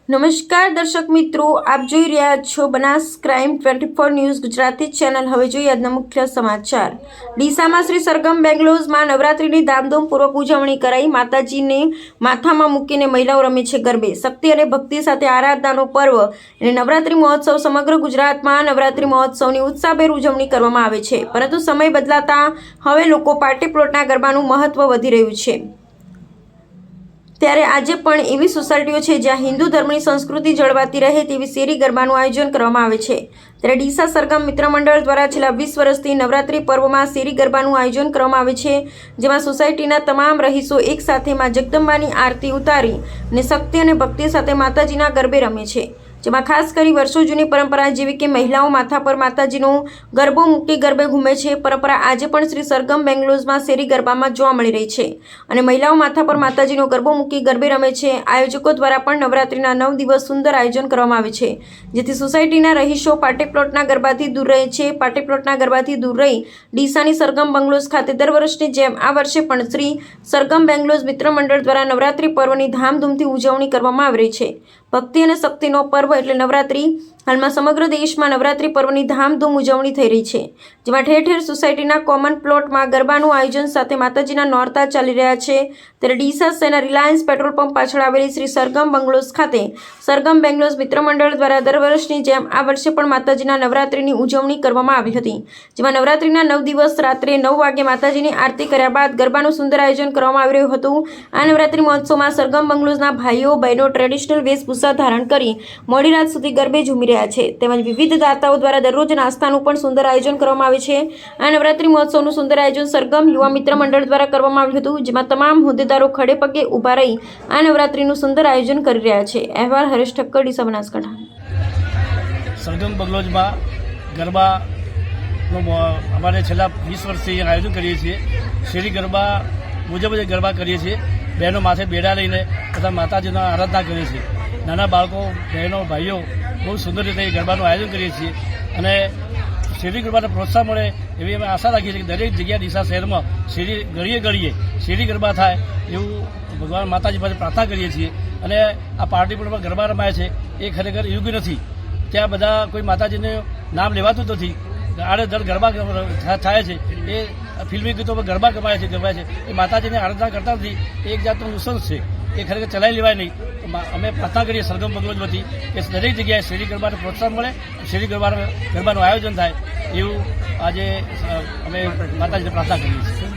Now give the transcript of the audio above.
નમસ્કાર દર્શક મિત્રો, આપ જોઈ રહ્યા છો Banas crime 24 news Gujarati channel. હવે જોઈએ આજના મુખ્ય સમાચાર। ડીસામાં શ્રી સરગમ બેંગ્લોઝમાં નવરાત્રિની ધામધૂમપૂર્વક ઉજવણી કરાઈ। માતાજીને માથામાં મૂકીને મહિલાઓ રમે છે ગરબે। શક્તિ અને ભક્તિ સાથે આરાધનાનો પર્વ અને નવરાત્રિ મહોત્સવ સમગ્ર ગુજરાતમાં નવરાત્રિ મહોત્સવની ઉત્સાહભેર ઉજવણી કરવામાં આવે છે, પરંતુ સમય બદલાતા હવે લોકો પાર્ટી પ્લોટના ગરબાનું મહત્વ વધી રહ્યું છે। ત્યારે આજે પણ એવી સોસાયટીઓ છે જ્યાં હિન્દુ ધર્મની સંસ્કૃતિ જળવાતી રહે તેવી શેરી ગરબાનું આયોજન કરવામાં આવે છે। ત્યારે ડીસા સરગમ મિત્ર મંડળ દ્વારા છેલ્લા 20 વર્ષથી નવરાત્રિ પર્વમાં શેરી ગરબાનું આયોજન કરવામાં આવે છે, જેમાં સોસાયટીના તમામ રહીશો એક સાથે માં જગદંબાની આરતી ઉતારી અને શક્તિ અને ભક્તિ સાથે માતાજીના ગરબે રમે છે, જેમાં ખાસ કરી વર્ષો જૂની પરંપરા જેવી કે મહિલાઓ માથા પર માતાજીનો ગરબો મૂકી ગરબે ઘૂમે છે પરંપરા આજે પણ શ્રી સરગમ બેંગ્લોઝમાં શેરી ગરબામાં જોવા મળી રહી છે અને મહિલાઓ માથા પર માતાજીનો ગરબો મૂકી ગરબે રમે છે। આયોજકો દ્વારા પણ નવરાત્રિના 9 દિવસ સુંદર આયોજન કરવામાં આવે છે, જેથી સોસાયટીના રહીશો પાર્ટી પ્લોટના ગરબાથી દૂર રહે છે। પાર્ટી પ્લોટના ગરબાથી દૂર રહી ડીસાની સરગમ બેંગ્લોઝ ખાતે દર વર્ષની જેમ આ વર્ષે પણ શ્રી સરગમ બેંગ્લોઝ મિત્ર મંડળ દ્વારા નવરાત્રિ પર્વની ધામધૂમથી ઉજવણી કરવામાં આવી રહી છે। ભક્તિ અને શક્તિનો પર્વ એટલે નવરાત્રિ। હાલમાં સમગ્ર દેશમાં નવરાત્રિ પર્વની ધામધૂમ ઉજવણી થઈ રહી છે, જેમાં ઠેર ઠેર સોસાયટીના કોમન પ્લોટમાં ગરબાનું આયોજન સાથે માતાજીના નોરતા ચાલી રહ્યા છે। ત્યારે ડીસા શહેરના રિલાયન્સ પેટ્રોલ પંપ પાછળ આવેલી શ્રી સરગમ બેંગ્લોઝ ખાતે સરગમ બેંગ્લોઝ મિત્ર મંડળ દ્વારા દર વર્ષની જેમ આ વર્ષે પણ માતાજીના નવરાત્રિની ઉજવણી કરવામાં આવી હતી, જેમાં નવરાત્રિના 9 દિવસ રાત્રે 9 વાગે માતાજીની આરતી કર્યા બાદ ગરબાનું સુંદર આયોજન કરવામાં આવી રહ્યું હતું। આ નવરાત્રિ મહોત્સવમાં સરગમ બેંગ્લોઝના ભાઈઓ બહેનો ટ્રેડિશનલ વેશભૂષા ધારણ કરી મોડી રાત સુધી ગરબે ઝૂમી રહ્યા છે, તેમજ વિવિધ દાતાઓ દ્વારા દરરોજ નાસ્તાનું પણ સુંદર આયોજન કરવામાં આવે છે। આ નવરાત્રિ મહોત્સવનું સુંદર આયોજન સરગમ યુવા મિત્ર મંડળ દ્વારા કરવામાં આવ્યું હતું, જેમાં તમામ હોદ્દેદારો ખડે પગે ઊભા રહી આ નવરાત્રિનું સુંદર આયોજન કરી રહ્યા છે। અહેવાલ હરેશ ઠક્કર, ડીસા, બનાસકાંઠા। સરગમ બેંગ્લોઝમાં ગરબાનો અમારે છેલ્લા 20 વર્ષથી આયોજન કરીએ છીએ। શેરી ગરબા મુજબ જ ગરબા કરીએ છીએ। બહેનો માથે બેડા લઈને તથા માતાજીનો આરાધના કરીએ છીએ। નાના બાળકો, બહેનો, ભાઈઓ બહુ સુંદર રીતે ગરબાનું આયોજન કરીએ છીએ અને શેરી ગરબાને પ્રોત્સાહન મળે એવી અમે આશા રાખીએ છીએ કે દરેક જગ્યાએ ડીસા શહેરમાં શેરી ગળીએ ગળીએ શેરી ગરબા થાય એવું ભગવાન માતાજી પાસે પ્રાર્થના કરીએ છીએ। અને આ પાર્ટી પ્લોટમાં ગરબા રમાય છે એ ખરેખર યોગ્ય નથી। ત્યાં બધા કોઈ માતાજીનું નામ લેવાતું જ નથી। આડેધડ ગરબા થાય છે, એ ફિલ્મી ગીતોમાં ગરબા ગવાય છે એ માતાજીને આરાધના કરતા નથી। એ એક જાતનું નુસન્સ છે, એ ખરેખર ચલાવી લેવાય નહીં। અમે પ્રાર્થના કરીએ સરગમ બેંગ્લોઝ વતી કે દરેક જગ્યાએ શેરી ગરબાને પ્રોત્સાહન મળે, શેરી ગરબાનું આયોજન થાય એવું આજે અમે માતાજીને પ્રાર્થના કરીએ છીએ।